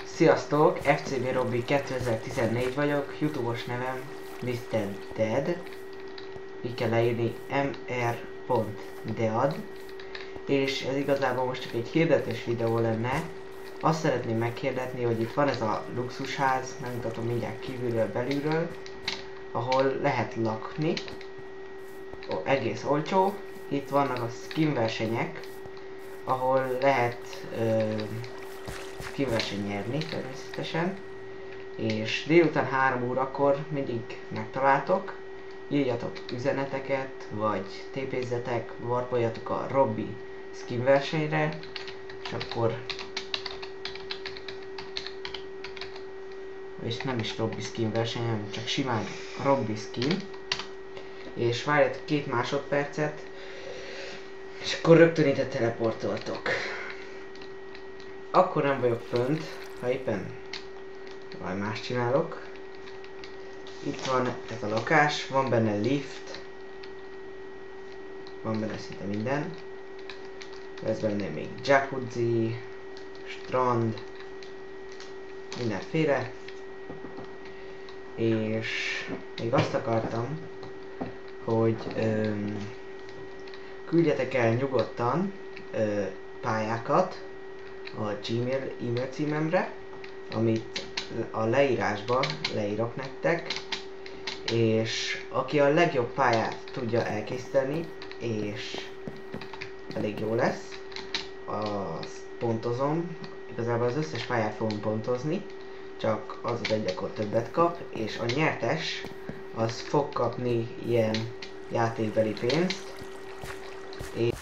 Sziasztok, FCB Robby 2014 vagyok, YouTube-os nevem Mr. Dead, így kell leírni mr.dead, és ez igazából most csak egy hirdetős videó lenne. Azt szeretném meghirdetni, hogy itt van ez a luxusház, megmutatom mindjárt kívülről, belülről, ahol lehet lakni, egész olcsó. Itt vannak a skin versenyek, ahol lehet skin verseny nyerni természetesen, és délután 3 órakor mindig megtaláltok, írjatok üzeneteket, vagy TP-zzetek, warpoljatok a Robby skin versenyre, és akkor és nem is Robby skin verseny, hanem csak simán Robby skin, és várjatok 2 másodpercet, és akkor rögtön ide teleportoltok. Akkor nem vagyok fönt, ha éppen valami más csinálok. Itt van ez a lakás, van benne lift, van benne szinte minden. Ez benne még jacuzzi, strand, mindenféle. És még azt akartam, hogy küldjetek el nyugodtan pályákat a Gmail e-mail címemre, amit a leírásba leírok nektek, és aki a legjobb pályát tudja elkészíteni, és elég jó lesz, azt pontozom. Igazából az összes pályát fogom pontozni, csak az az egy akkor többet kap, és a nyertes az fog kapni ilyen játékbeli pénzt. És